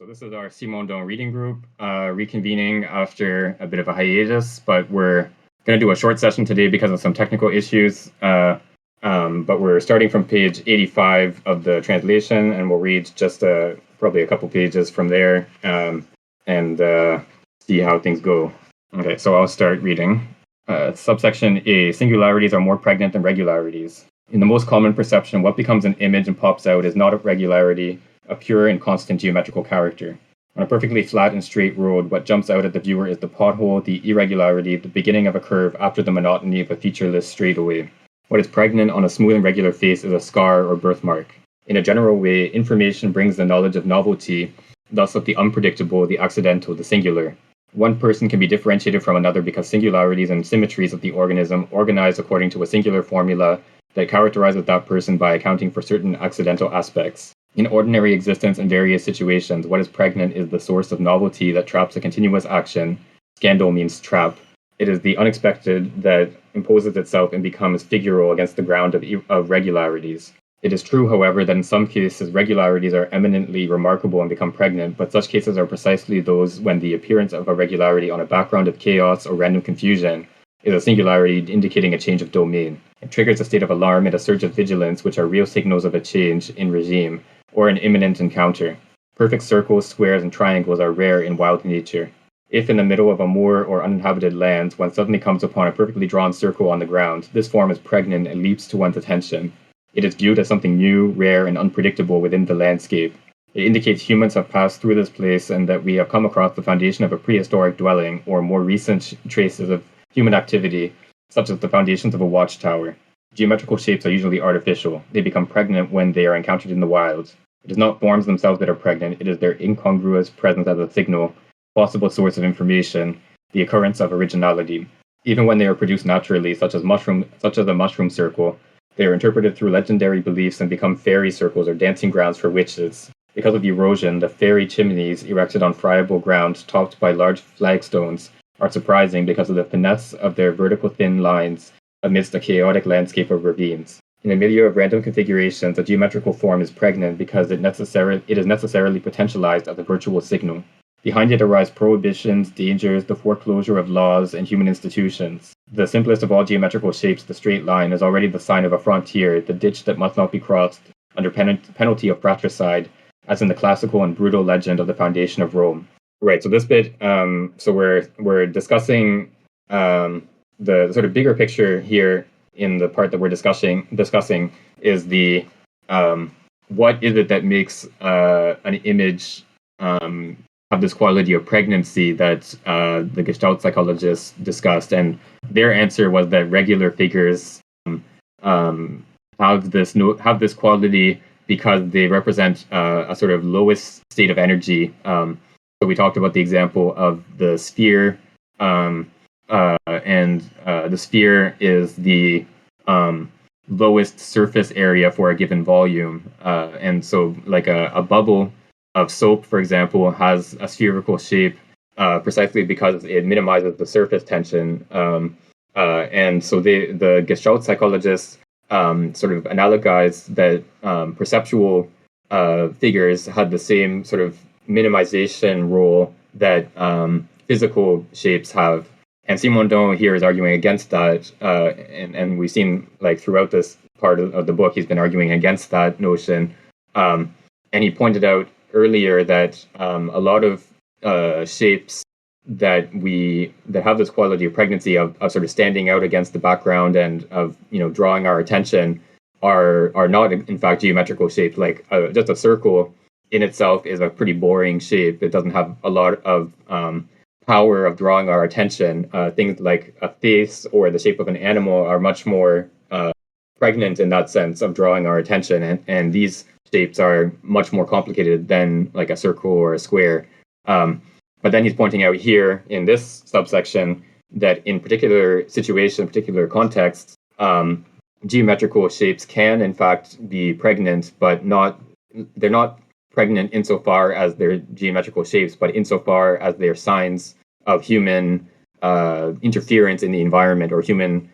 So this is our Simondon reading group reconvening after a bit of a hiatus, but we're going to do a short session today because of some technical issues. But we're starting from page 85 of the translation, and we'll read just probably a couple pages from there and see how things go. Okay, so I'll start reading. Subsection A, singularities are more pregnant than regularities. In the most common perception, what becomes an image and pops out is not a regularity, a pure and constant geometrical character. On a perfectly flat and straight road, what jumps out at the viewer is the pothole, the irregularity, the beginning of a curve after the monotony of a featureless straightaway. What is pregnant on a smooth and regular face is a scar or birthmark. In a general way, information brings the knowledge of novelty, thus of the unpredictable, the accidental, the singular. One person can be differentiated from another because singularities and symmetries of the organism organize according to a singular formula that characterizes that person by accounting for certain accidental aspects. In ordinary existence and various situations, what is pregnant is the source of novelty that traps a continuous action. Scandal means trap. It is the unexpected that imposes itself and becomes figural against the ground of regularities. It is true, however, that in some cases regularities are eminently remarkable and become pregnant, but such cases are precisely those when the appearance of a regularity on a background of chaos or random confusion is a singularity indicating a change of domain. It triggers a state of alarm and a surge of vigilance, which are real signals of a change in regime or an imminent encounter. Perfect circles, squares, and triangles are rare in wild nature. If in the middle of a moor or uninhabited land, one suddenly comes upon a perfectly drawn circle on the ground, this form is pregnant and leaps to one's attention. It is viewed as something new, rare, and unpredictable within the landscape. It indicates humans have passed through this place and that we have come across the foundation of a prehistoric dwelling or more recent traces of human activity, such as the foundations of a watchtower. Geometrical shapes are usually artificial. They become pregnant when they are encountered in the wild. It is not forms themselves that are pregnant, it is their incongruous presence as a signal, possible source of information, the occurrence of originality. Even when they are produced naturally, such as a mushroom circle, they are interpreted through legendary beliefs and become fairy circles or dancing grounds for witches. Because of erosion, the fairy chimneys erected on friable ground topped by large flagstones are surprising because of the finesse of their vertical thin lines amidst a chaotic landscape of ravines. In a milieu of random configurations, a geometrical form is pregnant because it is necessarily potentialized as a virtual signal. Behind it arise prohibitions, dangers, the foreclosure of laws, and human institutions. The simplest of all geometrical shapes, the straight line, is already the sign of a frontier, the ditch that must not be crossed under penalty of fratricide, as in the classical and brutal legend of the foundation of Rome. Right, so this bit, so we're discussing the sort of bigger picture here in the part that we're discussing is the what is it that makes an image have this quality of pregnancy that the Gestalt psychologists discussed, and their answer was that regular figures have this quality because they represent a sort of lowest state of energy. So we talked about the example of the sphere, and the sphere is the lowest surface area for a given volume. And so like a bubble of soap, for example, has a spherical shape precisely because it minimizes the surface tension. And so the Gestalt psychologists sort of analogize that perceptual figures had the same sort of minimization role that physical shapes have. And Simondon here is arguing against that, and we've seen like throughout this part of the book, he's been arguing against that notion. And he pointed out earlier that a lot of shapes that have this quality of pregnancy of sort of standing out against the background and of drawing our attention are not in fact geometrical shapes. Like just a circle in itself is a pretty boring shape. It doesn't have a lot of power of drawing our attention. Things like a face or the shape of an animal are much more pregnant in that sense of drawing our attention, and these shapes are much more complicated than like a circle or a square. But then he's pointing out here in this subsection that in particular situations, particular contexts, geometrical shapes can in fact be pregnant, but they're not pregnant insofar as they're geometrical shapes, but insofar as they're signs of human interference in the environment or human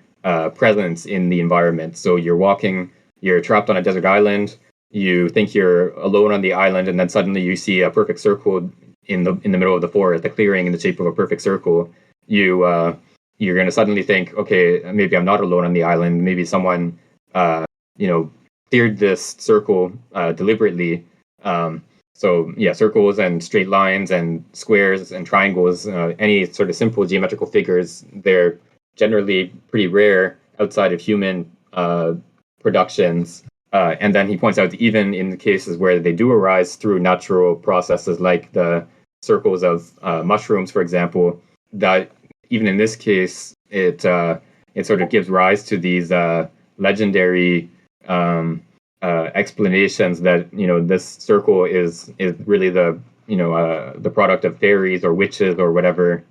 presence in the environment. So you're trapped on a desert island, you think you're alone on the island, and then suddenly you see a perfect circle in the middle of the forest, the clearing in the shape of a perfect circle, you're going to suddenly think, okay, maybe I'm not alone on the island. Maybe someone cleared this circle deliberately. So yeah, circles and straight lines and squares and triangles, any sort of simple geometrical figures, they're generally pretty rare outside of human productions. And then he points out that even in the cases where they do arise through natural processes, like the circles of mushrooms, for example, that even in this case, it sort of gives rise to these legendary explanations that this circle is really the product of fairies or witches or whatever.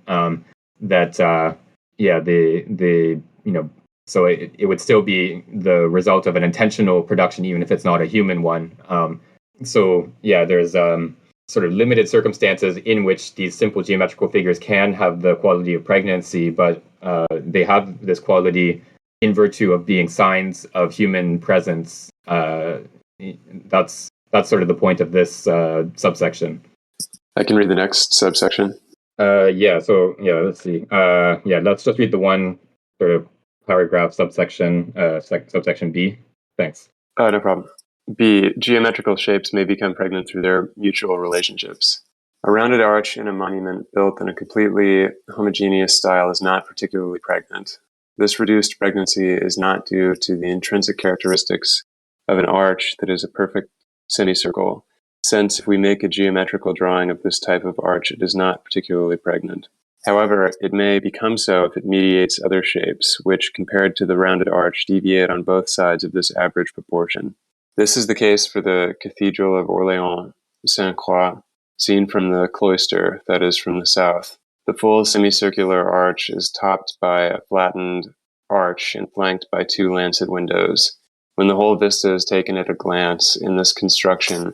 So it would still be the result of an intentional production, even if it's not a human one. There's sort of limited circumstances in which these simple geometrical figures can have the quality of pregnancy, but they have this quality in virtue of being signs of human presence. That's sort of the point of this subsection. I can read the next subsection. Let's see. Let's just read the one sort of paragraph subsection, subsection B. Thanks. No problem. B. Geometrical shapes may become pregnant through their mutual relationships. A rounded arch in a monument built in a completely homogeneous style is not particularly pregnant. This reduced pregnancy is not due to the intrinsic characteristics of an arch that is a perfect semicircle, since if we make a geometrical drawing of this type of arch, it is not particularly pregnant. However, it may become so if it mediates other shapes, which, compared to the rounded arch, deviate on both sides of this average proportion. This is the case for the Cathedral of Orléans, Sainte-Croix, seen from the cloister, that is, from the south. The full semicircular arch is topped by a flattened arch and flanked by two lancet windows. When the whole vista is taken at a glance in this construction,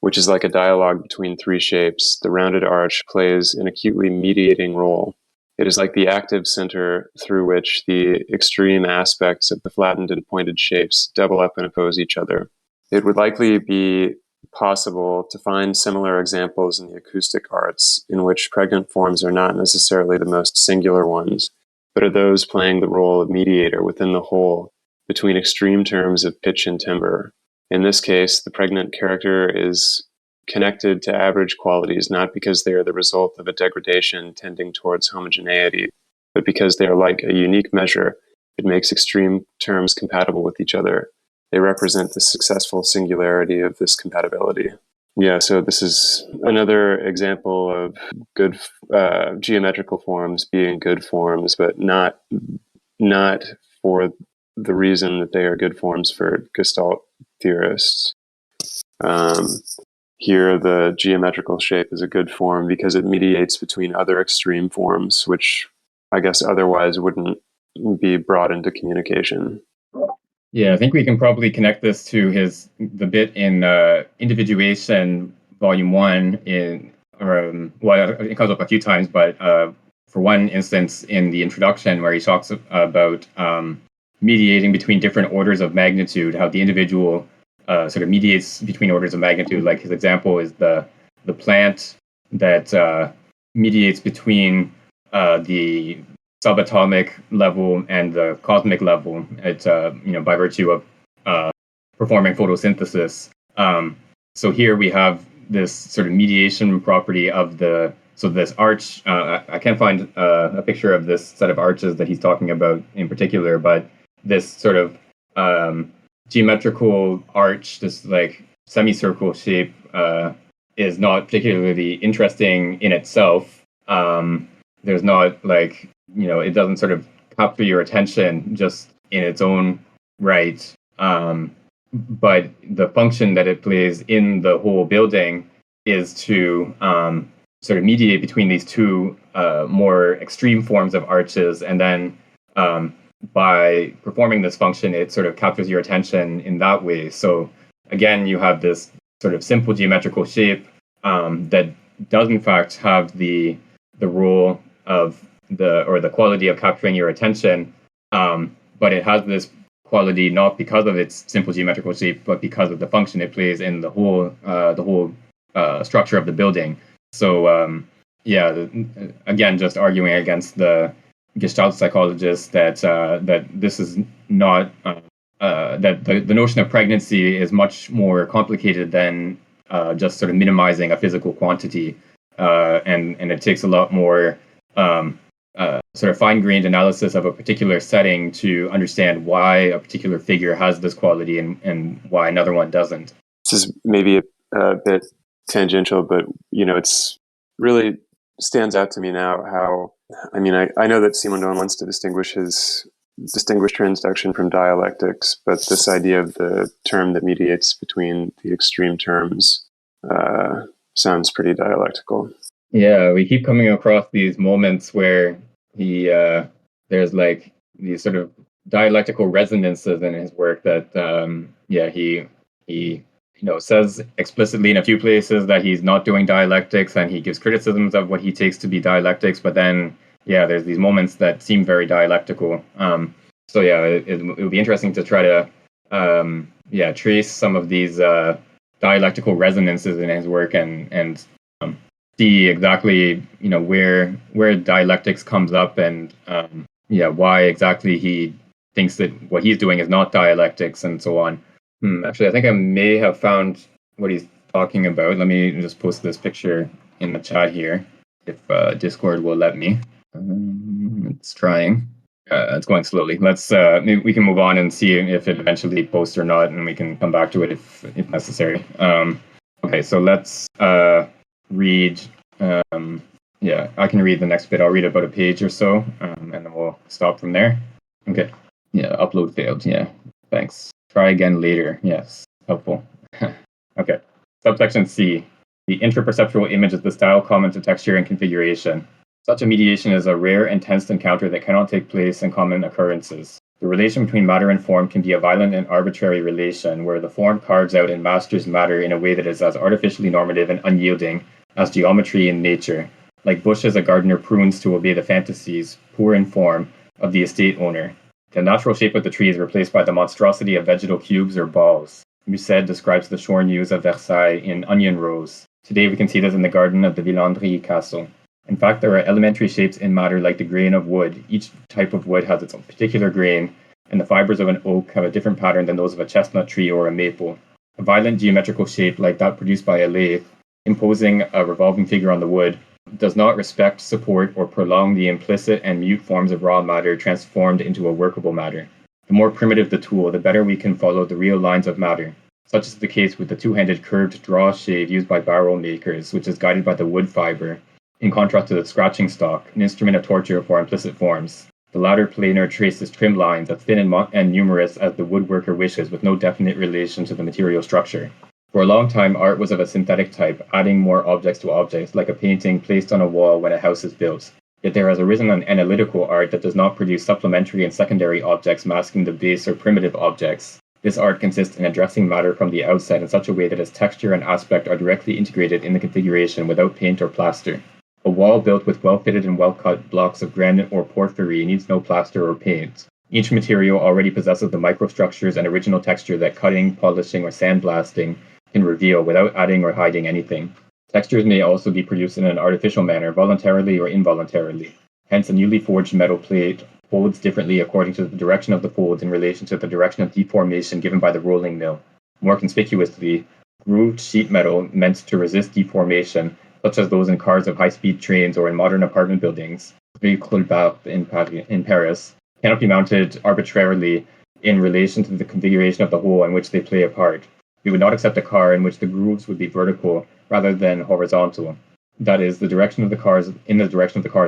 which is like a dialogue between three shapes, the rounded arch plays an acutely mediating role. It is like the active center through which the extreme aspects of the flattened and pointed shapes double up and oppose each other. It would likely be possible to find similar examples in the acoustic arts, in which pregnant forms are not necessarily the most singular ones, but are those playing the role of mediator within the whole between extreme terms of pitch and timbre. In this case, the pregnant character is connected to average qualities not because they are the result of a degradation tending towards homogeneity, but because they are like a unique measure. It makes extreme terms compatible with each other. They represent the successful singularity of this compatibility. Yeah, so this is another example of good geometrical forms being good forms, but not for the reason that they are good forms for Gestalt theorists. Here, the geometrical shape is a good form because it mediates between other extreme forms, which I guess otherwise wouldn't be brought into communication. Yeah, I think we can probably connect this to the bit in Individuation, Volume 1, it comes up a few times, but for one instance in the introduction where he talks about mediating between different orders of magnitude, how the individual sort of mediates between orders of magnitude. Like his example is the plant that mediates between the subatomic level and the cosmic level. It's by virtue of performing photosynthesis. So here we have this sort of mediation property of this arch. I can't find a picture of this set of arches that he's talking about in particular, but this sort of geometrical arch, this like semicircle shape, is not particularly interesting in itself. There's not like, it doesn't sort of capture your attention just in its own right. But the function that it plays in the whole building is to sort of mediate between these two more extreme forms of arches, and then by performing this function, it sort of captures your attention in that way. So again, you have this sort of simple geometrical shape that does in fact have the role of the quality of capturing your attention, but it has this quality not because of its simple geometrical shape, but because of the function it plays in the whole structure of the building. So again, just arguing against the Gestalt psychologists that this is not that the notion of pregnancy is much more complicated than just sort of minimizing a physical quantity, and it takes a lot more sort of fine-grained analysis of a particular setting to understand why a particular figure has this quality and why another one doesn't. This is maybe a bit tangential, but it's really stands out to me now how, I know that Simondon wants to distinguish transduction from dialectics, but this idea of the term that mediates between the extreme terms sounds pretty dialectical. Yeah, we keep coming across these moments where there's like these sort of dialectical resonances in his work that he says explicitly in a few places that he's not doing dialectics, and he gives criticisms of what he takes to be dialectics, but then there's these moments that seem very dialectical. It would be interesting to try to trace some of these dialectical resonances in his work and see exactly where dialectics comes up and why exactly he thinks that what he's doing is not dialectics and so on. Actually, I think I may have found what he's talking about. Let me just post this picture in the chat here, if Discord will let me. It's trying. It's going slowly. Let's maybe we can move on and see if it eventually posts or not, and we can come back to it if necessary. Okay, so let's read. I can read the next bit. I'll read about a page or so, and then we'll stop from there. Okay. Yeah, upload failed. Yeah, thanks. Try again later. Yes, helpful. Okay. Subsection C. The interperceptual image is the style common to texture and configuration. Such a mediation is a rare and tense encounter that cannot take place in common occurrences. The relation between matter and form can be a violent and arbitrary relation, where the form carves out and masters matter in a way that is as artificially normative and unyielding as geometry in nature. Like bushes, a gardener prunes to obey the fantasies, poor in form, of the estate owner. The natural shape of the tree is replaced by the monstrosity of vegetal cubes or balls. Musset describes the shorn yews of Versailles in onion rows. Today we can see this in the garden of the Villandry castle. In fact, there are elementary shapes in matter like the grain of wood. Each type of wood has its own particular grain, and the fibers of an oak have a different pattern than those of a chestnut tree or a maple. A violent geometrical shape like that produced by a lathe, imposing a revolving figure on the wood, does not respect, support, or prolong the implicit and mute forms of raw matter transformed into a workable matter. The more primitive the tool, the better we can follow the real lines of matter. Such is the case with the two-handed curved draw shave used by barrel makers, which is guided by the wood fiber, in contrast to the scratching stock, an instrument of torture for implicit forms. The latter planar traces trim lines as thin and numerous as the woodworker wishes, with no definite relation to the material structure. For a long time, art was of a synthetic type, adding more objects to objects, like a painting placed on a wall when a house is built. Yet there has arisen an analytical art that does not produce supplementary and secondary objects masking the base or primitive objects. This art consists in addressing matter from the outset in such a way that its texture and aspect are directly integrated in the configuration without paint or plaster. A wall built with well-fitted and well-cut blocks of granite or porphyry needs no plaster or paint. Each material already possesses the microstructures and original texture that cutting, polishing, or sandblasting can reveal without adding or hiding anything. Textures may also be produced in an artificial manner, voluntarily or involuntarily. Hence, a newly forged metal plate folds differently according to the direction of the folds in relation to the direction of deformation given by the rolling mill. More conspicuously, grooved sheet metal meant to resist deformation, such as those in cars of high-speed trains or in modern apartment buildings, in Paris, cannot be mounted arbitrarily in relation to the configuration of the whole in which they play a part. We would not accept a car in which the grooves would be vertical rather than horizontal. That is, the direction of the car's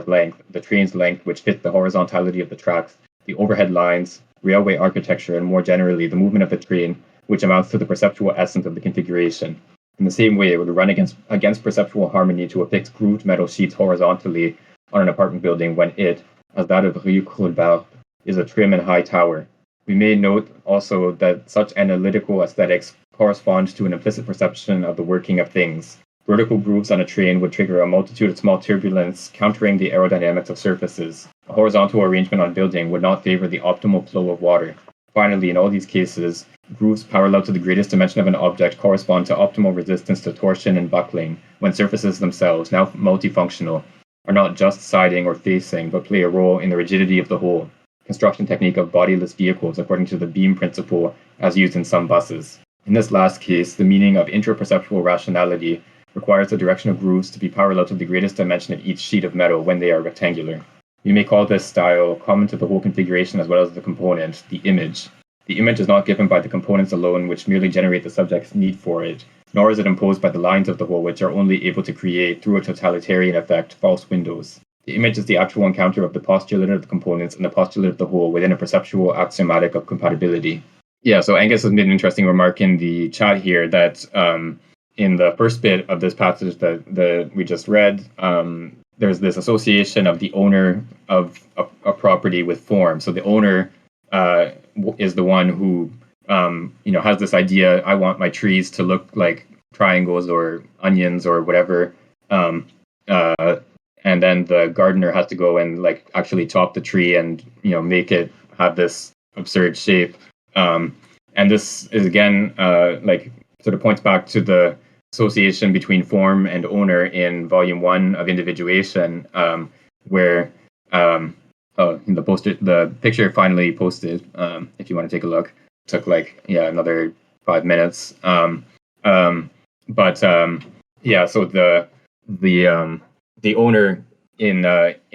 length, the train's length which fit the horizontality of the tracks, the overhead lines, railway architecture, and more generally the movement of the train, which amounts to the perceptual essence of the configuration. In the same way, it would run against perceptual harmony to affix grooved metal sheets horizontally on an apartment building when it, as that of Rue Colbert, is a trim and high tower. We may note also that such analytical aesthetics corresponds to an implicit perception of the working of things. Vertical grooves on a train would trigger a multitude of small turbulence, countering the aerodynamics of surfaces. A horizontal arrangement on building would not favor the optimal flow of water. Finally, in all these cases, grooves parallel to the greatest dimension of an object correspond to optimal resistance to torsion and buckling when surfaces themselves, now multifunctional, are not just siding or facing, but play a role in the rigidity of the whole. Construction technique of bodiless vehicles according to the beam principle as used in some buses. In this last case, the meaning of interperceptual rationality requires the direction of grooves to be parallel to the greatest dimension of each sheet of metal when they are rectangular. We may call this style, common to the whole configuration as well as the component, the image. The image is not given by the components alone, which merely generate the subject's need for it, nor is it imposed by the lines of the whole, which are only able to create, through a totalitarian effect, false windows. The image is the actual encounter of the postulate of the components and the postulate of the whole within a perceptual axiomatic of compatibility. Yeah, so Angus has made an interesting remark in the chat here that in the first bit of this passage that we just read, there's this association of the owner of a property with form. So the owner is the one who has this idea, I want my trees to look like triangles or onions or whatever. And then the gardener has to go and like actually chop the tree and make it have this absurd shape. And this is again like sort of points back to the association between form and owner in volume 1 of Individuation, where the picture finally posted. If you want to take a look, took like another 5 minutes. So the owner in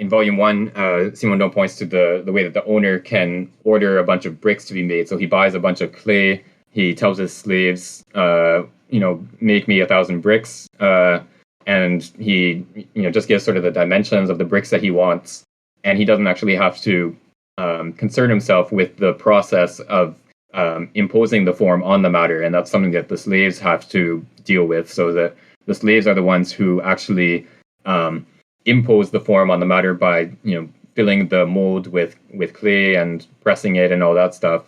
volume 1, Simondon points to the way that the owner can order a bunch of bricks to be made. So he buys a bunch of clay. He tells his slaves, make me 1,000 bricks, and he just gives sort of the dimensions of the bricks that he wants, and he doesn't actually have to concern himself with the process of imposing the form on the matter, and that's something that the slaves have to deal with. So the slaves are the ones who actually impose the form on the matter by filling the mold with clay and pressing it and all that stuff.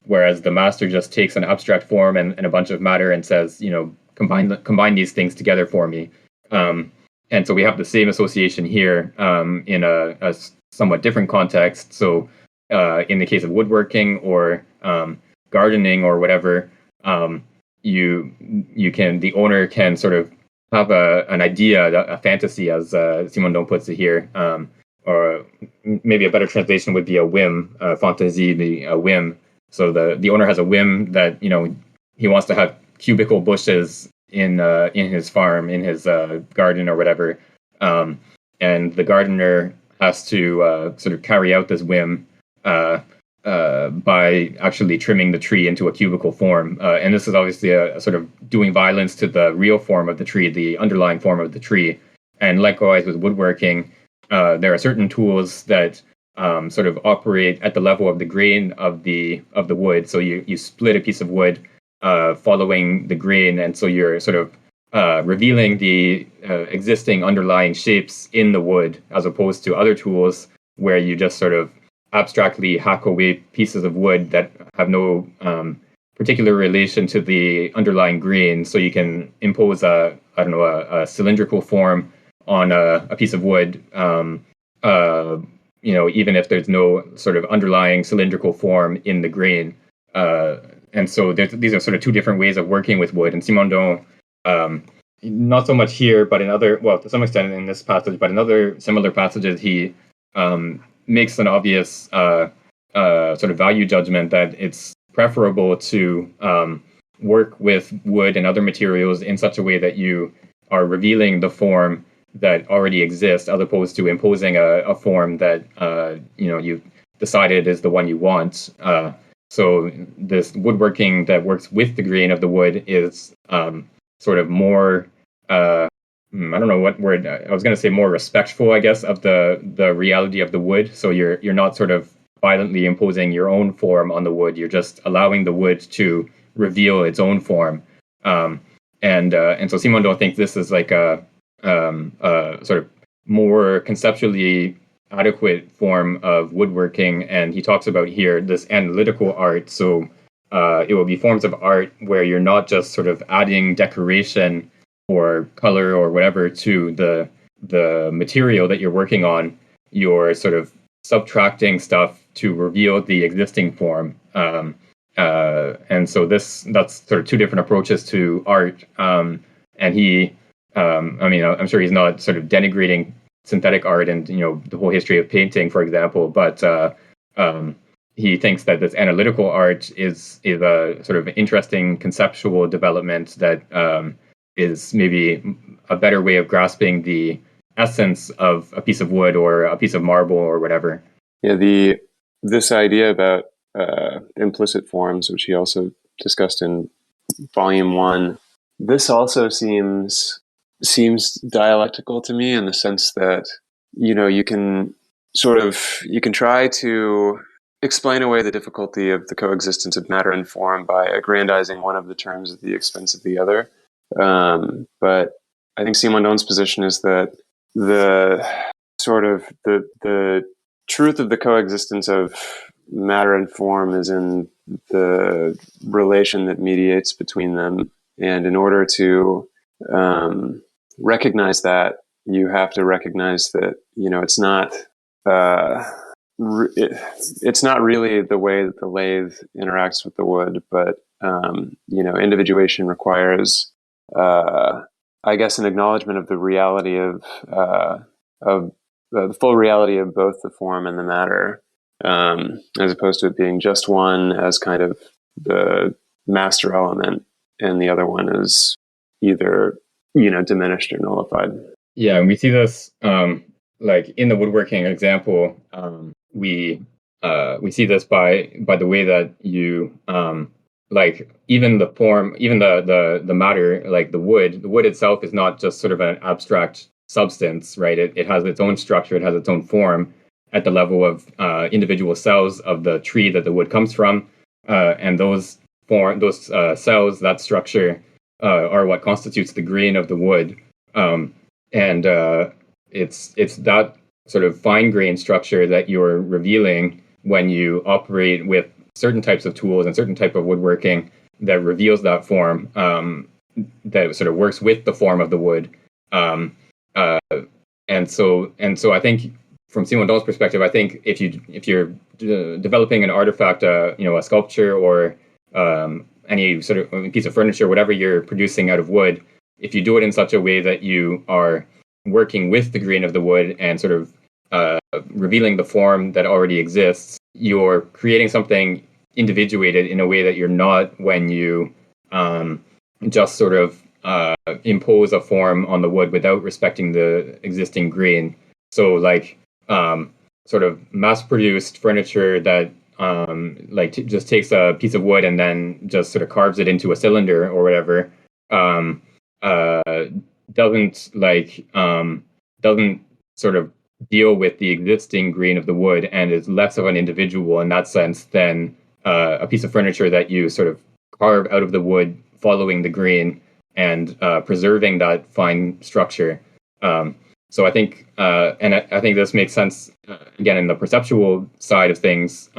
Whereas the master just takes an abstract form and a bunch of matter and says, combine these things together for me. And so we have the same association here in a somewhat different context. So in the case of woodworking or gardening or whatever, the owner can sort of have an idea, a fantasy, as Simondon puts it here, or maybe a better translation would be a whim, fantaisie, a whim. So the owner has a whim that he wants to have cubical bushes in his farm, in his garden or whatever, and the gardener has to sort of carry out this whim by actually trimming the tree into a cubical form. And this is obviously a sort of doing violence to the real form of the tree, the underlying form of the tree. And likewise with woodworking, there are certain tools that sort of operate at the level of the grain of the wood. So you split a piece of wood following the grain, and so you're sort of revealing the existing underlying shapes in the wood, as opposed to other tools where you just sort of abstractly hack away pieces of wood that have no particular relation to the underlying grain. So you can impose a cylindrical form on a piece of wood, even if there's no sort of underlying cylindrical form in the grain. And so these are sort of two different ways of working with wood. And Simondon, not so much here, but to some extent in this passage, but in other similar passages, he makes an obvious sort of value judgment that it's preferable to work with wood and other materials in such a way that you are revealing the form that already exists, as opposed to imposing a form that you've decided is the one you want. So this woodworking that works with the grain of the wood is sort of more, I don't know what word, I was going to say more respectful, I guess, of the reality of the wood. So you're not sort of violently imposing your own form on the wood. You're just allowing the wood to reveal its own form. And so Simondon thinks this is like a sort of more conceptually adequate form of woodworking, and he talks about here this analytical art. So it will be forms of art where you're not just sort of adding decoration or color or whatever to the material that you're working on. You're sort of subtracting stuff to reveal the existing form. And so that's sort of two different approaches to art. And he, I'm sure he's not sort of denigrating synthetic art and the whole history of painting, for example, but he thinks that this analytical art is a sort of interesting conceptual development that is maybe a better way of grasping the essence of a piece of wood or a piece of marble or whatever. Yeah, this idea about implicit forms, which he also discussed in Volume 1, this also seems dialectical to me in the sense that you can try to explain away the difficulty of the coexistence of matter and form by aggrandizing one of the terms at the expense of the other. But I think Simondon's position is that the truth of the coexistence of matter and form is in the relation that mediates between them. And in order to recognize that, you have to recognize that it's not really the way that the lathe interacts with the wood, but individuation requires, I guess, an acknowledgement of the reality of the full reality of both the form and the matter, as opposed to it being just one as kind of the master element, and the other one is either diminished or nullified. Yeah, and we see this like in the woodworking example. We see this by the way that you like even the form, even the matter, like the wood itself is not just sort of an abstract substance, right? It has its own structure, it has its own form at the level of individual cells of the tree that the wood comes from, and those cells, that structure, are what constitutes the grain of the wood, and it's that sort of fine grained structure that you're revealing when you operate with certain types of tools and certain type of woodworking that reveals that form, that sort of works with the form of the wood. And so I think from Simondon's perspective, I think if you're developing an artifact, a sculpture or any sort of piece of furniture, whatever you're producing out of wood, if you do it in such a way that you are working with the grain of the wood and sort of revealing the form that already exists, you're creating something individuated in a way that you're not when you just sort of impose a form on the wood without respecting the existing grain. So like sort of mass-produced furniture that just takes a piece of wood and then just sort of carves it into a cylinder or whatever, doesn't sort of deal with the existing grain of the wood and is less of an individual in that sense than a piece of furniture that you sort of carve out of the wood following the grain and preserving that fine structure. So I think, and I think this makes sense, again, in the perceptual side of things,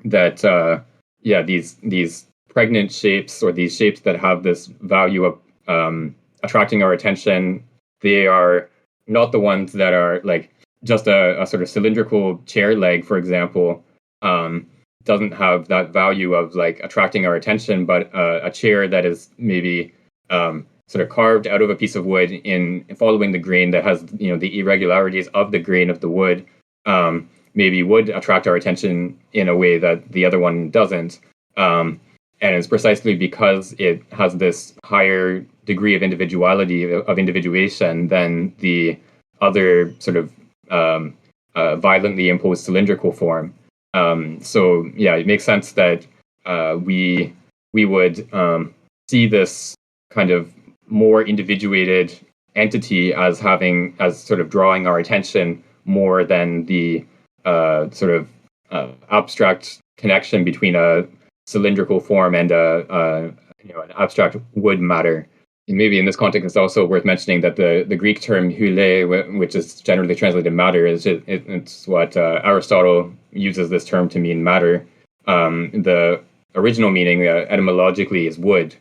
that these pregnant shapes, or these shapes that have this value of attracting our attention, they are not the ones that are like just a sort of cylindrical chair leg, for example, doesn't have that value of like attracting our attention, but a chair that is maybe sort of carved out of a piece of wood in following the grain that has the irregularities of the grain of the wood, maybe would attract our attention in a way that the other one doesn't. And it's precisely because it has this higher degree of individuality, of individuation, than the other sort of violently imposed cylindrical form. So yeah, it makes sense that we would see this kind of more individuated entity as sort of drawing our attention more than the sort of abstract connection between a cylindrical form and an abstract wood matter. And maybe in this context, it's also worth mentioning that the Greek term hule, which is generally translated matter, it's what Aristotle uses this term to mean matter. The original meaning, etymologically, is wood.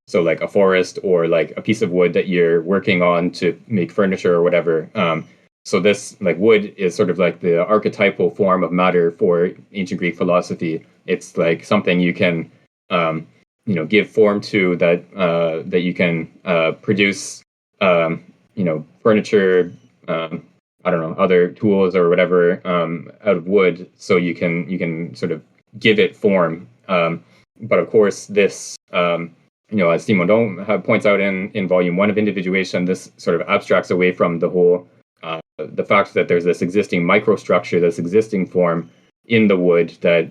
So like a forest or like a piece of wood that you're working on to make furniture or whatever. So this, like, wood is sort of like the archetypal form of matter for ancient Greek philosophy. It's like something you can, give form to, that you can produce, furniture, I don't know, other tools or whatever, out of wood. So you can sort of give it form. But of course, this, as Simondon points out in volume 1 of Individuation, this sort of abstracts away from the fact that there's this existing microstructure, this existing form in the wood that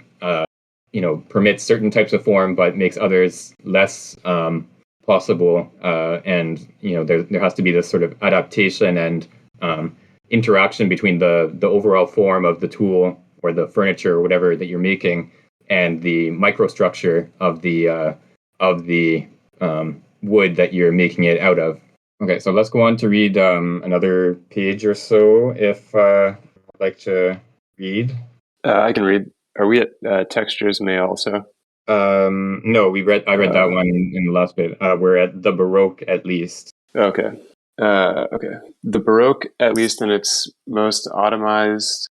permits certain types of form but makes others less possible. And there has to be this sort of adaptation and interaction between the overall form of the tool or the furniture or whatever that you're making and the microstructure of the wood that you're making it out of. Okay, so let's go on to read another page or so, if I'd like to read. I can read. Are we at textures may also? No, I read that one in the last bit. We're at the Baroque, at least. Okay. Okay. The Baroque, at least in its most automatized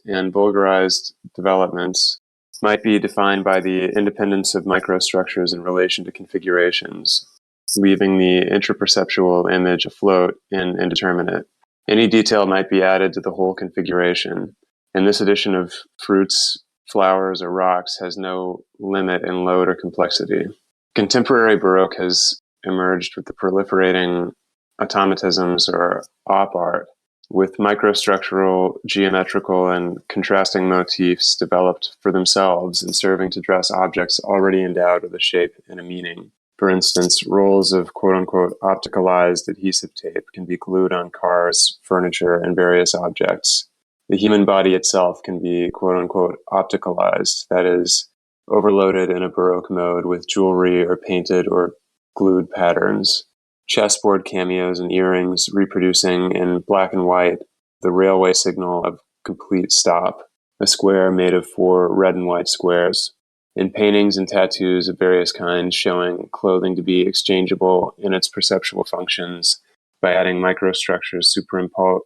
and vulgarized developments, might be defined by the independence of microstructures in relation to configurations, leaving the interperceptual image afloat and indeterminate. Any detail might be added to the whole configuration, and this addition of fruits, flowers, or rocks has no limit in load or complexity. Contemporary Baroque has emerged with the proliferating automatisms or op art, with microstructural, geometrical, and contrasting motifs developed for themselves and serving to dress objects already endowed with a shape and a meaning. For instance, rolls of quote-unquote opticalized adhesive tape can be glued on cars, furniture, and various objects. The human body itself can be quote-unquote opticalized, that is, overloaded in a Baroque mode with jewelry or painted or glued patterns. Chessboard cameos and earrings reproducing in black and white the railway signal of complete stop, a square made of 4 red and white squares. In paintings and tattoos of various kinds showing clothing to be exchangeable in its perceptual functions by adding microstructures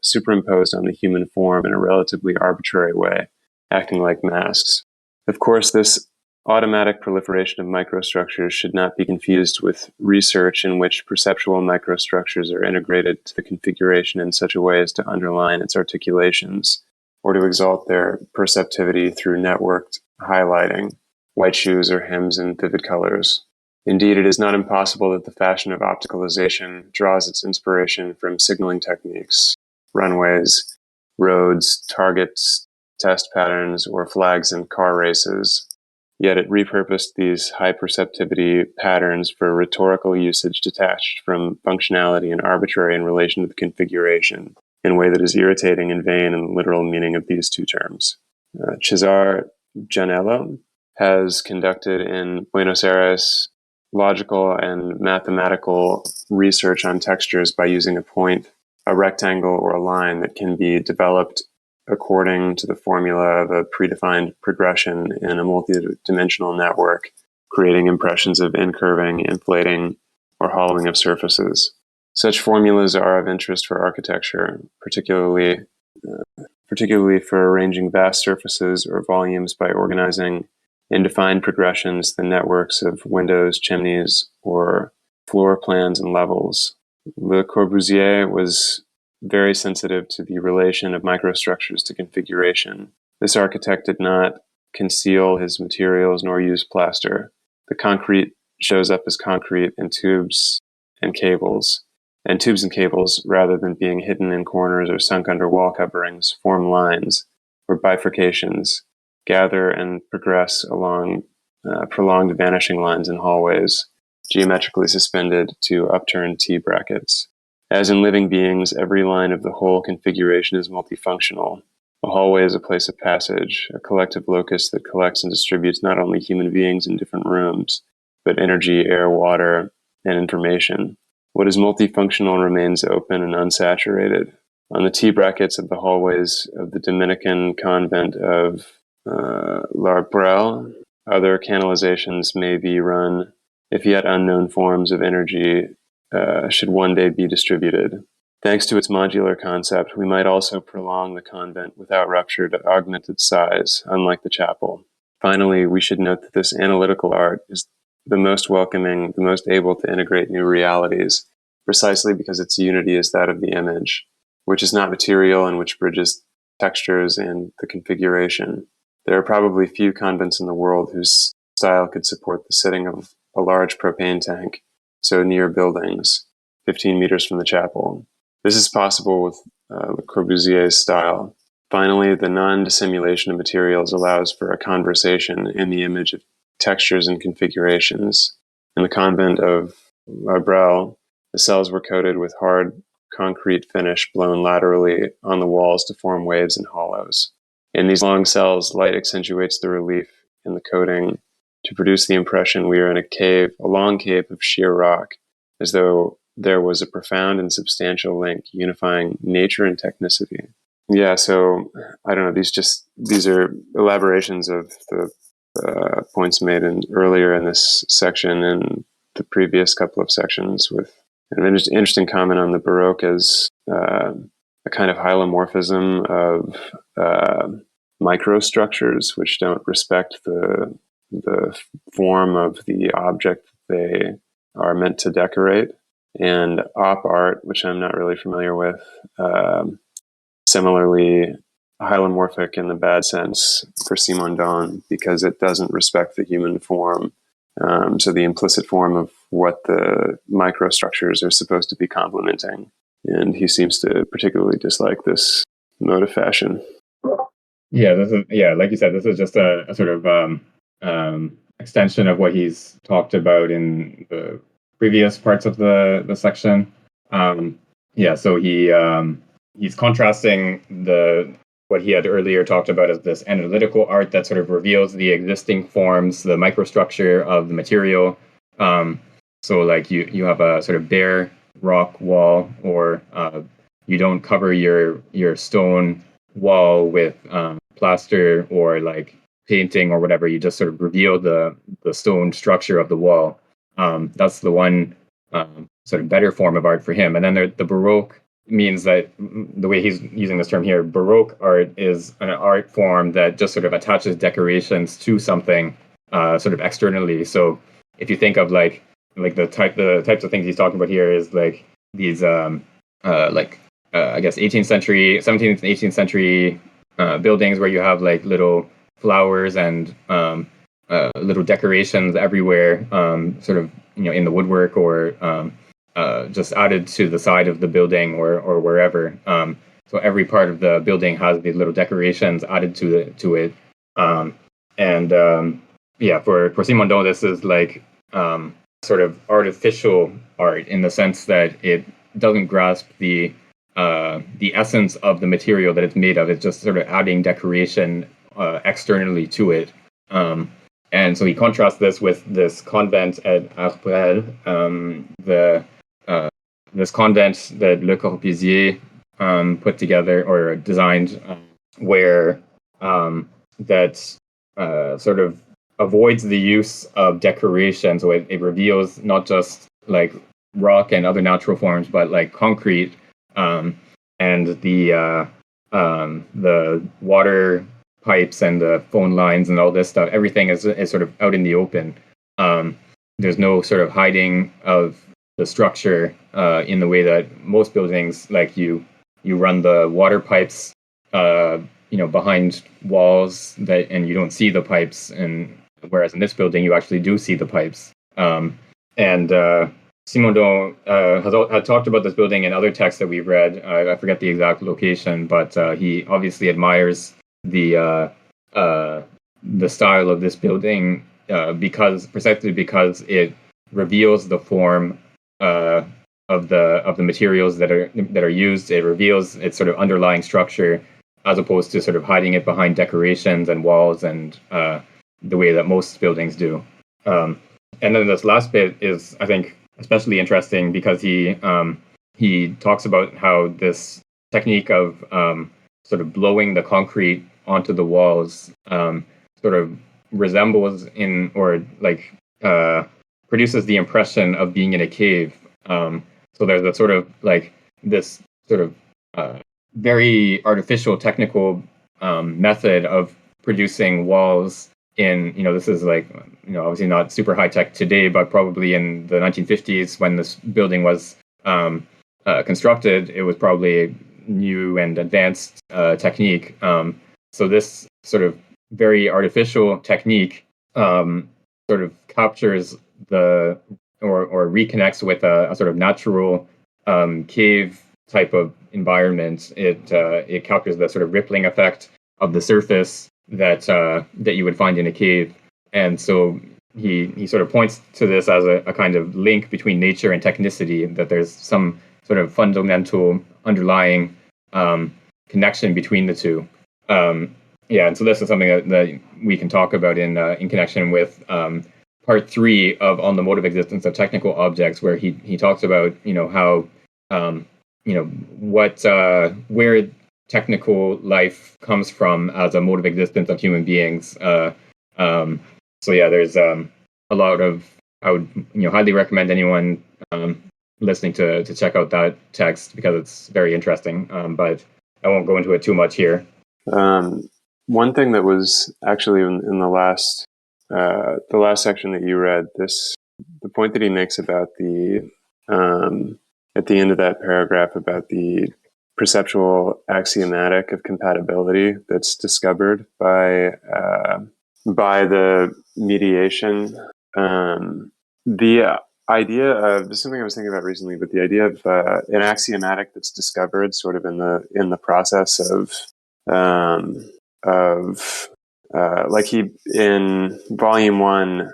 superimposed on the human form in a relatively arbitrary way, acting like masks. Of course, this automatic proliferation of microstructures should not be confused with research in which perceptual microstructures are integrated to the configuration in such a way as to underline its articulations, or to exalt their perceptivity through networked highlighting, white shoes or hems in vivid colors. Indeed, it is not impossible that the fashion of opticalization draws its inspiration from signaling techniques, runways, roads, targets, test patterns, or flags in car races. Yet it repurposed these high perceptivity patterns for rhetorical usage detached from functionality and arbitrary in relation to the configuration, in a way that is irritating and vain in the literal meaning of these two terms. Cesar Gianello has conducted in Buenos Aires logical and mathematical research on textures by using a point, a rectangle, or a line that can be developed according to the formula of a predefined progression in a multidimensional network, creating impressions of incurving, inflating, or hollowing of surfaces. Such formulas are of interest for architecture, particularly for arranging vast surfaces or volumes by organizing in defined progressions the networks of windows, chimneys, or floor plans and levels. Le Corbusier was very sensitive to the relation of microstructures to configuration. This architect did not conceal his materials nor use plaster. The concrete shows up as concrete in tubes and cables, rather than being hidden in corners or sunk under wall coverings, form lines or bifurcations, gather and progress along prolonged vanishing lines in hallways, geometrically suspended to upturned T brackets. As in living beings, every line of the whole configuration is multifunctional. A hallway is a place of passage, a collective locus that collects and distributes not only human beings in different rooms, but energy, air, water, and information. What is multifunctional remains open and unsaturated. On the T brackets of the hallways of the Dominican convent of L'Arbrel, other canalizations may be run if yet unknown forms of energy should one day be distributed. Thanks to its modular concept, we might also prolong the convent without rupture to augment its size, unlike the chapel. Finally, we should note that this analytical art is the most welcoming, the most able to integrate new realities, precisely because its unity is that of the image, which is not material and which bridges textures and the configuration. There are probably few convents in the world whose style could support the sitting of a large propane tank so near buildings, 15 meters from the chapel. This is possible with Le Corbusier's style. Finally, the non-dissimulation of materials allows for a conversation in the image of textures and configurations. In the convent of La Brelle, the cells were coated with hard concrete finish blown laterally on the walls to form waves and hollows. In these long cells, light accentuates the relief in the coating to produce the impression we are in a long cave of sheer rock, as though there was a profound and substantial link unifying nature and technicity. Yeah, so I don't know. These are elaborations of the points made earlier in this section and the previous couple of sections, with an interesting comment on the Baroque as a kind of hylomorphism of microstructures which don't respect the form of the object they are meant to decorate. And op art, which I'm not really familiar with, similarly hylomorphic in the bad sense for Simondon, because it doesn't respect the human form. So the implicit form of what the microstructures are supposed to be complementing. And he seems to particularly dislike this mode of fashion. Yeah, like you said, this is just a sort of extension of what he's talked about in the previous parts of the section. So he's contrasting what he had earlier talked about as this analytical art that sort of reveals the existing forms, the microstructure of the material. So like you have a sort of bare rock wall, or you don't cover your stone wall with plaster or like painting or whatever. You just sort of reveal the stone structure of the wall. That's the one sort of better form of art for him. And then the Baroque means that, the way he's using this term here, Baroque art is an art form that just sort of attaches decorations to something sort of externally. So if you think of like the types of things he's talking about here is like these I guess 18th century, 17th and 18th century buildings where you have like little flowers and little decorations everywhere, sort of in the woodwork or just added to the side of the building or wherever. So every part of the building has these little decorations added to it. For Simondon, this is like sort of artificial art in the sense that it doesn't grasp the essence of the material that it's made of. It's just sort of adding decoration externally to it. And so he contrasts this with this convent at Arbrel, this convent that Le Corbusier put together or designed, where that sort of avoids the use of decoration. So it reveals not just like rock and other natural forms, but like concrete, and the water pipes and the phone lines and all this stuff. Everything is sort of out in the open. There's no sort of hiding of the structure in the way that most buildings, like you run the water pipes behind walls and you don't see the pipes, and whereas in this building you actually do see the pipes. Simondon had talked about this building in other texts that we've read. I forget the exact location, but he obviously admires the style of this building precisely because it reveals the form of the materials that are used. It reveals its sort of underlying structure, as opposed to sort of hiding it behind decorations and walls and the way that most buildings do. And then this last bit is, I think, especially interesting because he talks about how this technique of sort of blowing the concrete onto the walls sort of resembles produces the impression of being in a cave. So there's a sort of like this sort of very artificial technical method of producing walls in, this is like, obviously not super high tech today, but probably in the 1950s when this building was constructed, it was probably a new and advanced technique. So this sort of very artificial technique sort of captures or reconnects with a sort of natural cave type of environment. It captures the sort of rippling effect of the surface that you would find in a cave, and so he sort of points to this as a kind of link between nature and technicity, that there's some sort of fundamental underlying connection between the two. And so this is something that we can talk about in connection with part 3 of On the Motive Existence of Technical Objects, where he talks about how where technical life comes from as a mode of existence of human beings. There's a lot of, I would highly recommend anyone listening to check out that text, because it's very interesting. But I won't go into it too much here. One thing that was actually in the last section that you read, the point that he makes about the at the end of that paragraph about the perceptual axiomatic of compatibility that's discovered by the mediation. The idea of, this is something I was thinking about recently, but the idea of an axiomatic that's discovered sort of in the process of like he in volume 1,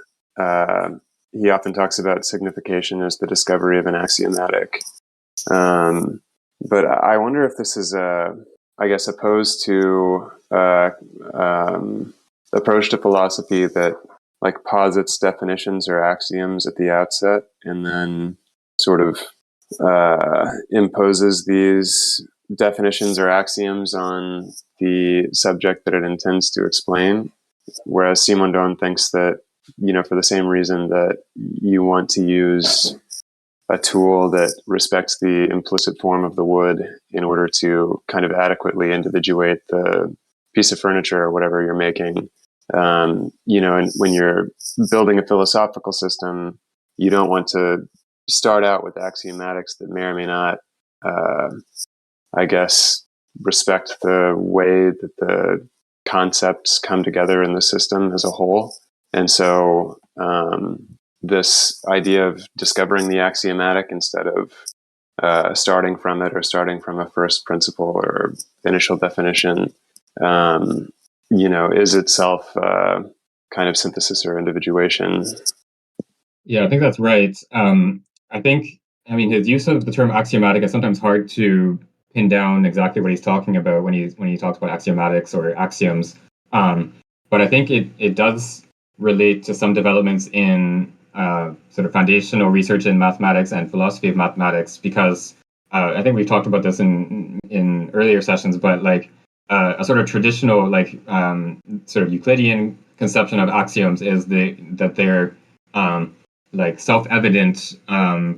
he often talks about signification as the discovery of an axiomatic. But I wonder if this is opposed to approach to philosophy that like posits definitions or axioms at the outset and then sort of imposes these definitions or axioms on the subject that it intends to explain. Whereas Simondon thinks that, for the same reason that you want to use a tool that respects the implicit form of the wood in order to kind of adequately individuate the piece of furniture or whatever you're making. And when you're building a philosophical system, you don't want to start out with axiomatics that may or may not, respect the way that the concepts come together in the system as a whole. And so this idea of discovering the axiomatic instead of starting from it or starting from a first principle or initial definition, is itself kind of synthesis or individuation. Yeah, I think that's right. His use of the term axiomatic is sometimes hard to pin down exactly what he's talking about when he talks about axiomatics or axioms. But I think it does relate to some developments in sort of foundational research in mathematics and philosophy of mathematics, because I think we've talked about this in earlier sessions, but like a sort of traditional sort of Euclidean conception of axioms is that they're like self-evident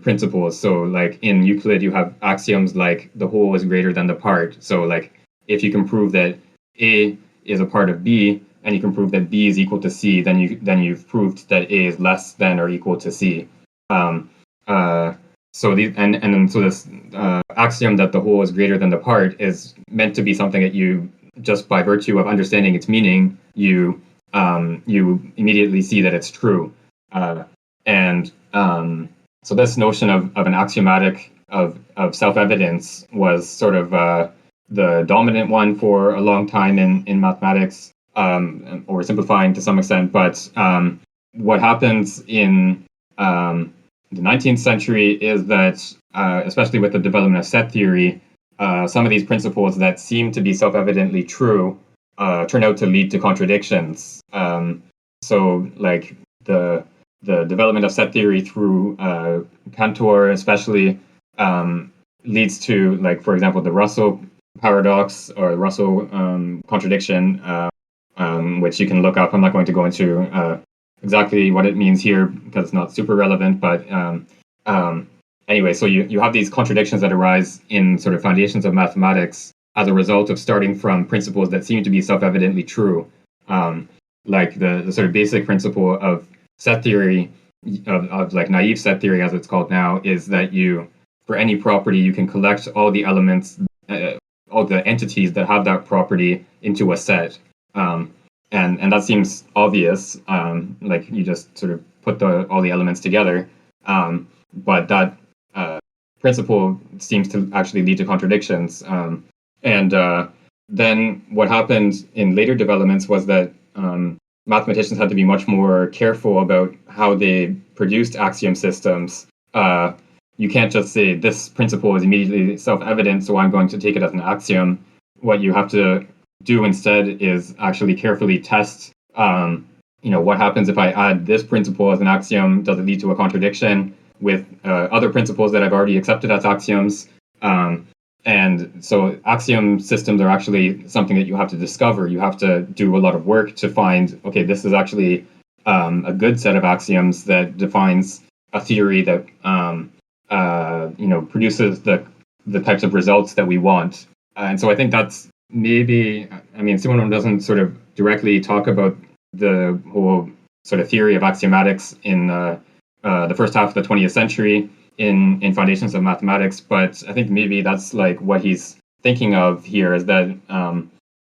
principles. So like in Euclid, you have axioms like the whole is greater than the part. So like if you can prove that A is a part of B, and you can prove that B is equal to C, then you've proved that A is less than or equal to C. So this axiom that the whole is greater than the part is meant to be something that you, just by virtue of understanding its meaning, you immediately see that it's true. So this notion of an axiomatic of self-evidence was sort of the dominant one for a long time in mathematics, or simplifying to some extent. But what happens in the 19th century is that, especially with the development of set theory, some of these principles that seem to be self-evidently true turn out to lead to contradictions. So like the development of set theory through Cantor especially leads to, like, for example, the Russell paradox or Russell contradiction, which you can look up. I'm not going to go into exactly what it means here because it's not super relevant, but anyway, so you have these contradictions that arise in sort of foundations of mathematics as a result of starting from principles that seem to be self-evidently true, like the sort of basic principle of set theory, of like naive set theory as it's called now, is that for any property, you can collect all the elements, all the entities that have that property into a set. And that seems obvious, like you just sort of put all the elements together. But that principle seems to actually lead to contradictions. And then what happened in later developments was that mathematicians had to be much more careful about how they produced axiom systems. You can't just say this principle is immediately self-evident, so I'm going to take it as an axiom. What you have to do instead is actually carefully test, what happens if I add this principle as an axiom? Does it lead to a contradiction with other principles that I've already accepted as axioms? And so axiom systems are actually something that you have to discover. You have to do a lot of work to find, okay, this is actually a good set of axioms that defines a theory that produces the types of results that we want. And so I think that's Simondon doesn't sort of directly talk about the whole sort of theory of axiomatics in the first half of the 20th century in Foundations of Mathematics, but I think maybe that's like what he's thinking of here, is that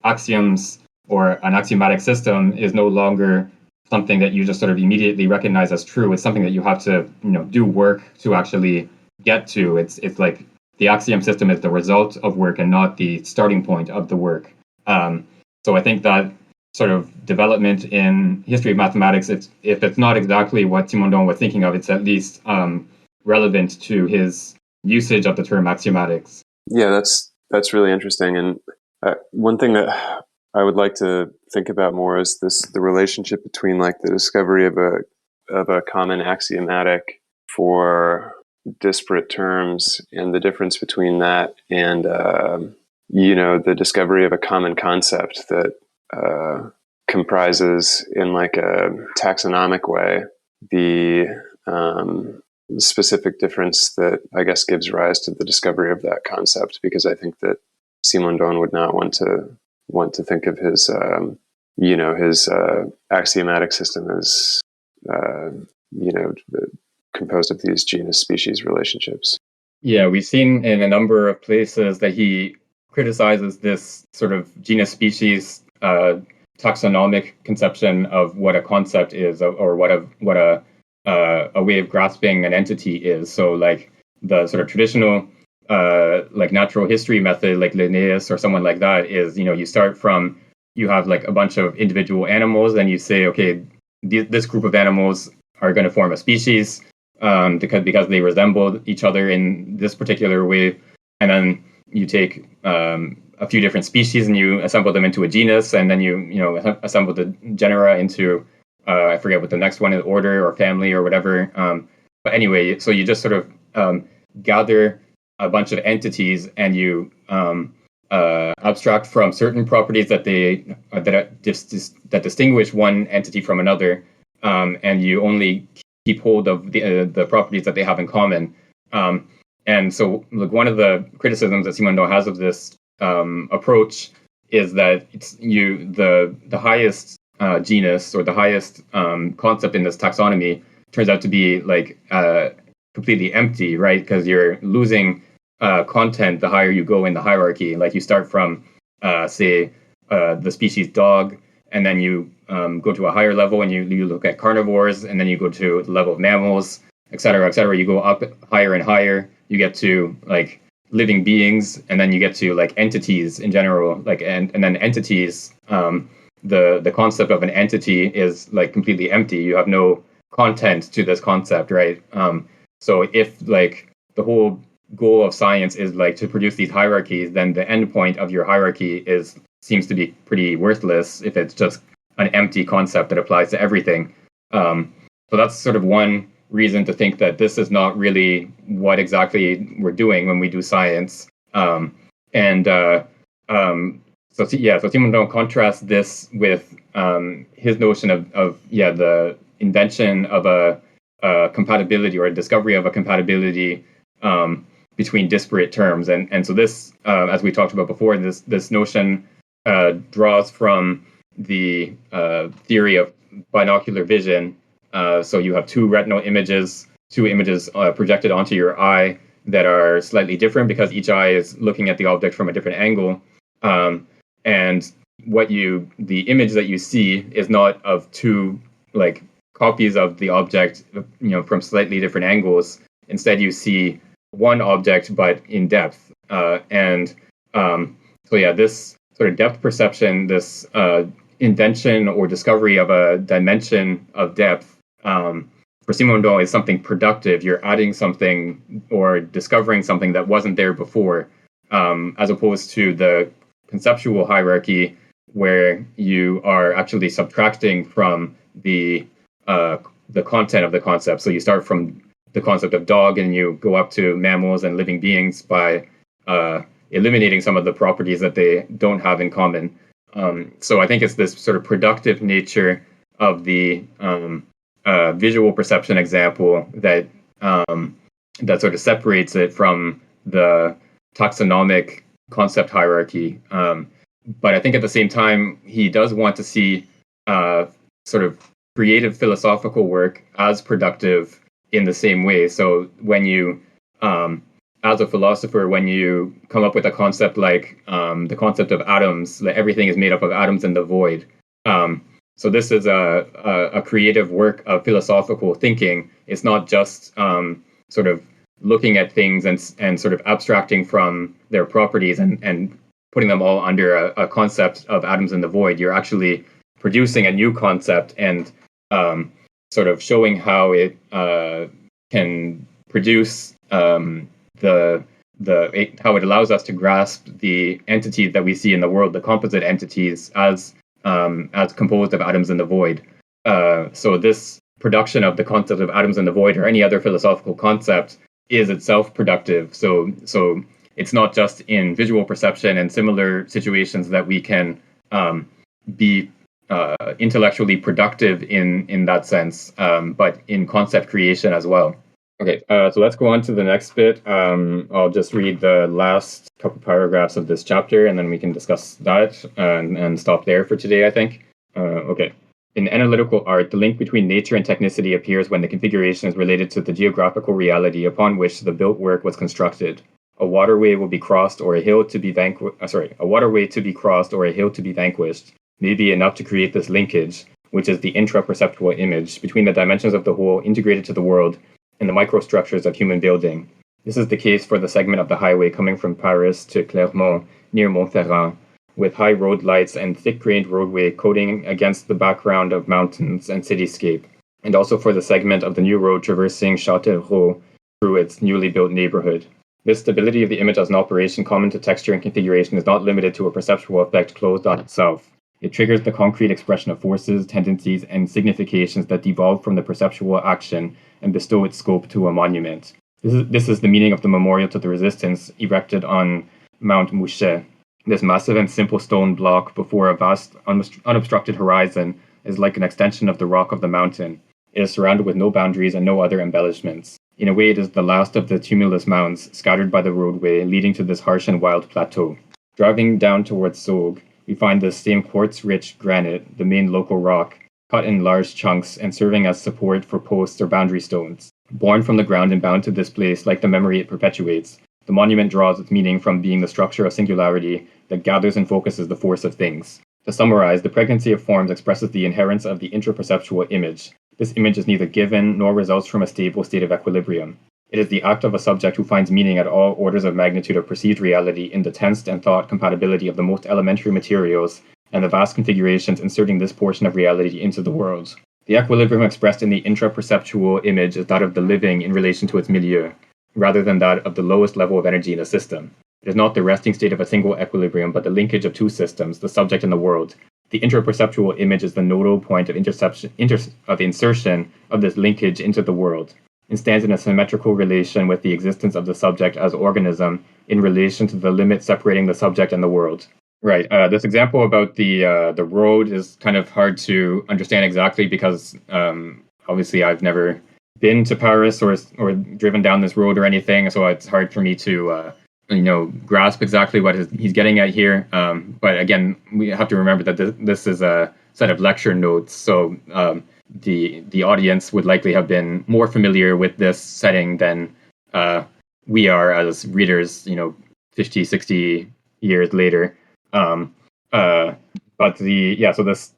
axioms or an axiomatic system is no longer something that you just sort of immediately recognize as true. It's something that you have to do work to actually get to. It's like the axiom system is the result of work and not the starting point of the work. So I think that sort of development in history of mathematics, if it's not exactly what Simondon was thinking of, it's at least relevant to his usage of the term axiomatics. Yeah, that's really interesting. And one thing that I would like to think about more is the relationship between like the discovery of a common axiomatic for disparate terms and the difference between that and the discovery of a common concept that comprises in like a taxonomic way the specific difference that I guess gives rise to the discovery of that concept, because I think that Simondon would not want to think of his axiomatic system as composed of these genus-species relationships. Yeah, we've seen in a number of places that he criticizes this sort of genus-species taxonomic conception of what a concept is, or what a way of grasping an entity is. So like the sort of traditional like natural history method, like Linnaeus or someone like that, is you start from, you have like a bunch of individual animals and you say, okay, this group of animals are going to form a species because they resemble each other in this particular way, and then you take a few different species and you assemble them into a genus, and then you assemble the genera into I forget what the next one is, order or family or whatever. But anyway, so you just sort of gather a bunch of entities and you abstract from certain properties that distinguish one entity from another, and you only keep hold of the properties that they have in common. And so, like, one of the criticisms that Simondon has of this approach is that the highest genus or the highest concept in this taxonomy turns out to be like completely empty, right? Because you're losing content the higher you go in the hierarchy. Like you start from say the species dog, and then you go to a higher level and you look at carnivores, and then you go to the level of mammals, et cetera, et cetera. You go up higher and higher. You get to like living beings, and then you get to like entities in general, like and then entities. The concept of an entity is like completely empty. You have no content to this concept, right? So if like the whole goal of science is like to produce these hierarchies, then the endpoint of your hierarchy seems to be pretty worthless if it's just an empty concept that applies to everything. So that's sort of one reason to think that this is not really what exactly we're doing when we do science. So Simondon contrasts this with his notion of the invention of a compatibility or a discovery of a compatibility between disparate terms. And so this, as we talked about before, this notion draws from the theory of binocular vision. So you have two retinal images, two images projected onto your eye that are slightly different because each eye is looking at the object from a different angle. And the image that you see is not of two copies of the object, from slightly different angles. Instead, you see one object, but in depth. This sort of depth perception, this invention or discovery of a dimension of depth, for Simondon is something productive. You're adding something or discovering something that wasn't there before, as opposed to the conceptual hierarchy where you are actually subtracting from the content of the concept. So you start from the concept of dog and you go up to mammals and living beings by eliminating some of the properties that they don't have in common. So I think it's this sort of productive nature of the visual perception example that sort of separates it from the taxonomic concept hierarchy. But I think at the same time, he does want to see sort of creative philosophical work as productive in the same way. So when you, as a philosopher, when you come up with a concept like the concept of atoms, that everything is made up of atoms in the void. So this is a creative work of philosophical thinking. It's not just sort of looking at things and sort of abstracting from their properties and putting them all under a concept of atoms in the void. You're actually producing a new concept and sort of showing how it can produce how it allows us to grasp the entities that we see in the world, the composite entities, as composed of atoms in the void. So this production of the concept of atoms in the void or any other philosophical concept is itself productive. So it's not just in visual perception and similar situations that we can be intellectually productive in that sense, but in concept creation as well. Okay, so let's go on to the next bit. I'll just read the last couple paragraphs of this chapter, and then we can discuss that and stop there for today, I think. Okay. In analytical art, the link between nature and technicity appears when the configuration is related to the geographical reality upon which the built work was constructed. A waterway will be crossed or a hill to be a waterway to be crossed or a hill to be vanquished may be enough to create this linkage, which is the intraperceptual image between the dimensions of the whole integrated to the world and the microstructures of human building. This is the case for the segment of the highway coming from Paris to Clermont near Montferrand, with high road lights and thick-grained roadway coating against the background of mountains and cityscape, and also for the segment of the new road traversing Châtellerault through its newly built neighborhood. This stability of the image as an operation common to texture and configuration is not limited to a perceptual effect closed on itself. It triggers the concrete expression of forces, tendencies, and significations that devolve from the perceptual action and bestow its scope to a monument. This is the meaning of the memorial to the resistance erected on Mount Mouchet. This massive and simple stone block before a vast, unobstructed horizon is like an extension of the rock of the mountain. It is surrounded with no boundaries and no other embellishments. In a way, it is the last of the tumulus mounds scattered by the roadway leading to this harsh and wild plateau. Driving down towards Zog, we find this same quartz-rich granite, the main local rock, cut in large chunks and serving as support for posts or boundary stones. Born from the ground and bound to this place like the memory it perpetuates, the monument draws its meaning from being the structure of singularity that gathers and focuses the force of things. To summarize, the pregnancy of forms expresses the inherence of the interperceptual image. This image is neither given nor results from a stable state of equilibrium. It is the act of a subject who finds meaning at all orders of magnitude of perceived reality in the tensed and thought compatibility of the most elementary materials and the vast configurations inserting this portion of reality into the world. The equilibrium expressed in the intraperceptual image is that of the living in relation to its milieu, rather than that of the lowest level of energy in a system. It is not the resting state of a single equilibrium, but the linkage of two systems, the subject and the world. The interperceptual image is the nodal point of insertion of this linkage into the world. It stands in a symmetrical relation with the existence of the subject as organism in relation to the limit separating the subject and the world. Right. This example about the road is kind of hard to understand exactly because obviously I've never been to Paris or driven down this road or anything, so it's hard for me to grasp exactly what he's getting at here. But again, we have to remember that this is a set of lecture notes, so the audience would likely have been more familiar with this setting than we are as readers, 50, 60 years later. But so this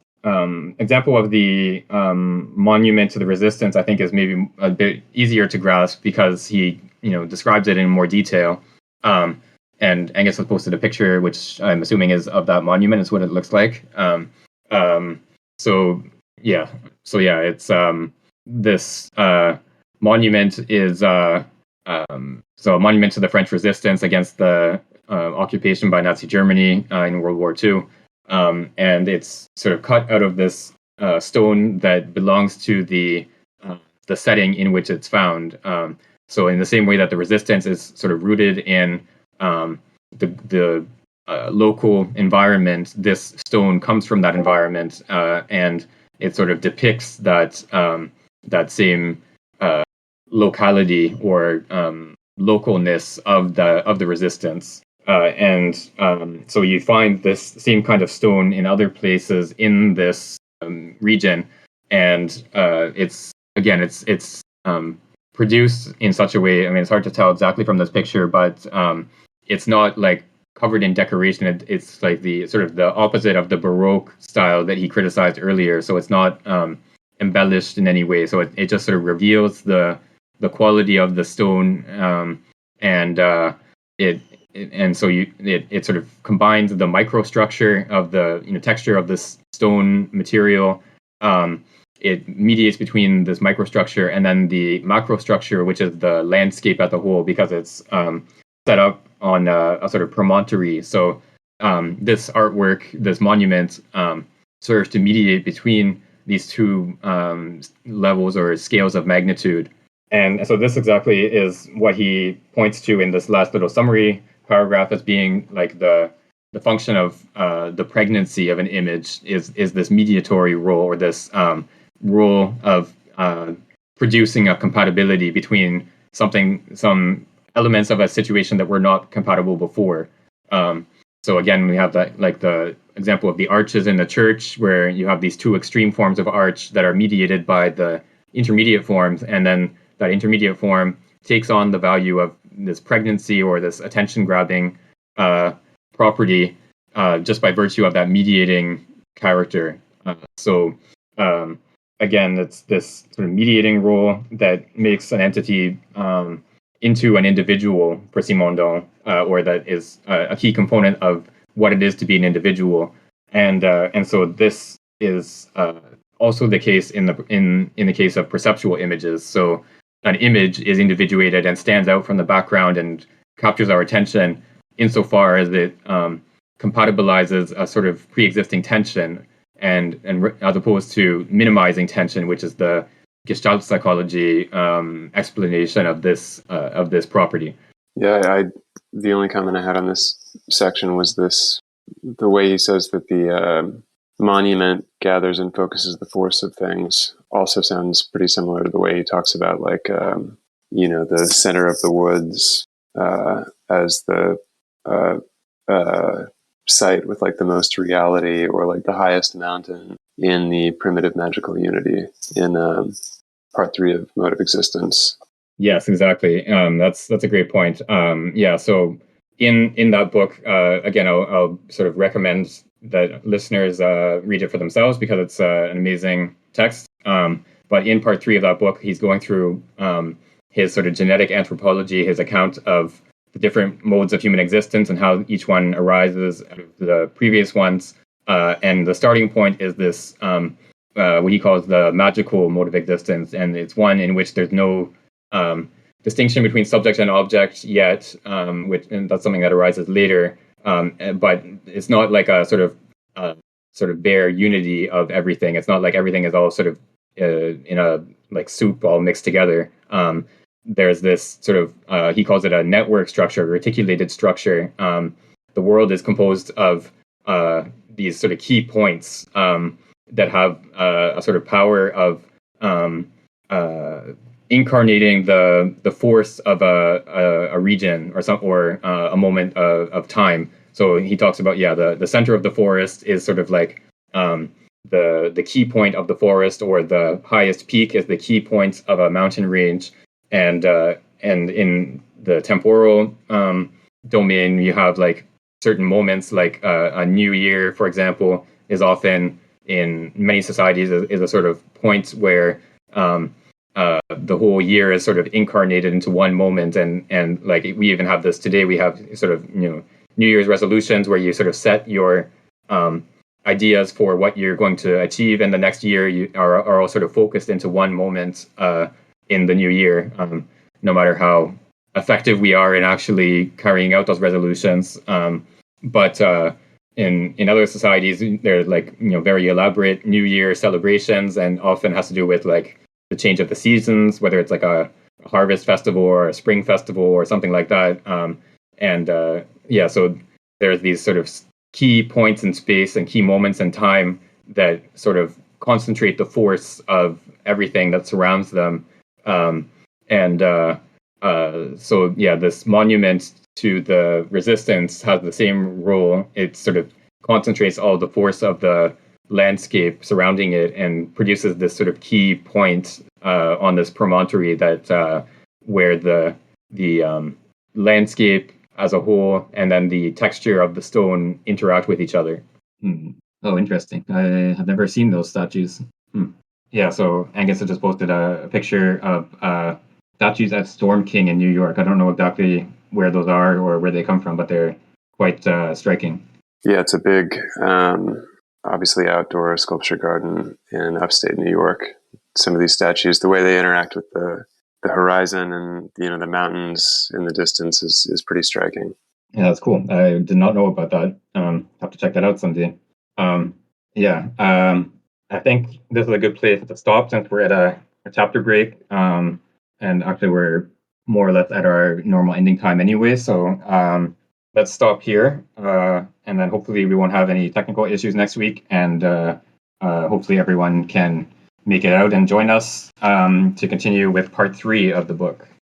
example of the monument to the resistance, I think, is maybe a bit easier to grasp because he, describes it in more detail. And Angus has posted a picture, which I'm assuming is of that monument. Is what it looks like. It's this monument is so a monument to the French resistance against the occupation by Nazi Germany in World War II. And it's sort of cut out of this stone that belongs to the setting in which it's found. So in the same way that the resistance is sort of rooted in the local environment, this stone comes from that environment, and it sort of depicts that same locality or localness of the resistance. So you find this same kind of stone in other places in this region, and it's produced in such a way. I mean, it's hard to tell exactly from this picture, but it's not like covered in decoration. It's like the sort of the opposite of the Baroque style that he criticized earlier. So it's not embellished in any way. So it just sort of reveals the quality of the stone, and so it sort of combines the microstructure of the texture of this stone material. It mediates between this microstructure and then the macrostructure, which is the landscape as a whole, because it's set up on a sort of promontory. So this artwork, this monument, serves to mediate between these two levels or scales of magnitude. And so this exactly is what he points to in this last little summary paragraph as being like the function of the pregnancy of an image is this mediatory role, or this role of producing a compatibility between some elements of a situation that were not compatible before. So again, we have that, like the example of the arches in the church, where you have these two extreme forms of arch that are mediated by the intermediate forms, and then that intermediate form takes on the value of this pregnancy or this attention-grabbing property just by virtue of that mediating character. Again, it's this sort of mediating role that makes an entity into an individual for Simondon, or that is a key component of what it is to be an individual. And so this is also the case in the case of perceptual images. So an image is individuated and stands out from the background and captures our attention insofar as it compatibilizes a sort of pre-existing tension, and as opposed to minimizing tension, which is the Gestalt psychology explanation of this property. Yeah, the only comment I had on this section was the way he says that the monument gathers and focuses the force of things also sounds pretty similar to the way he talks about, like, the center of the woods as the site with like the most reality, or like the highest mountain in the primitive magical unity in part 3 of Mode of Existence. Yes, exactly. That's a great point. So in that book, again, I'll sort of recommend that listeners read it for themselves, because it's an amazing text. But in part 3 of that book, he's going through his sort of genetic anthropology, his account of the different modes of human existence and how each one arises out of the previous ones. And the starting point is this, what he calls the magical mode of existence. And it's one in which there's no distinction between subject and object yet, and that's something that arises later. But it's not like a sort of bare unity of everything. It's not like everything is all sort of in a like soup all mixed together. There's this sort of he calls it a network structure, a reticulated structure. The world is composed of these sort of key points that have a sort of power of incarnating the force of a region or a moment of time. So he talks about the center of the forest is sort of like the key point of the forest, or the highest peak is the key point of a mountain range, and in the temporal domain you have like certain moments, like a new year, for example, is often in many societies is a sort of point where the whole year is sort of incarnated into one moment, and like we even have this today. We have sort of New Year's resolutions where you sort of set your ideas for what you're going to achieve, and the next year you are all sort of focused into one moment in the new year. No matter how effective we are in actually carrying out those resolutions, but in other societies, they're like very elaborate New Year celebrations, and often has to do with like the change of the seasons, whether it's like a harvest festival or a spring festival or something like that. So there's these sort of key points in space and key moments in time that sort of concentrate the force of everything that surrounds them. This monument to the resistance has the same role. It sort of concentrates all the force of the landscape surrounding it and produces this sort of key point on this promontory that where the landscape as a whole and then the texture of the stone interact with each other. Oh, interesting. I have never seen those statues. Yeah, so Angus has just posted a picture of statues at Storm King in New York. I don't know exactly where those are or where they come from, but they're quite striking. Yeah, it's a big, obviously outdoor sculpture garden in upstate New York. Some of these statues, the way they interact with the horizon and the mountains in the distance is pretty striking. Yeah, that's cool. I did not know about that. Have to check that out someday. I think this is a good place to stop since we're at a chapter break. And actually we're more or less at our normal ending time anyway. So let's stop here. And then hopefully we won't have any technical issues next week. And hopefully everyone can make it out and join us to continue with part 3 of the book.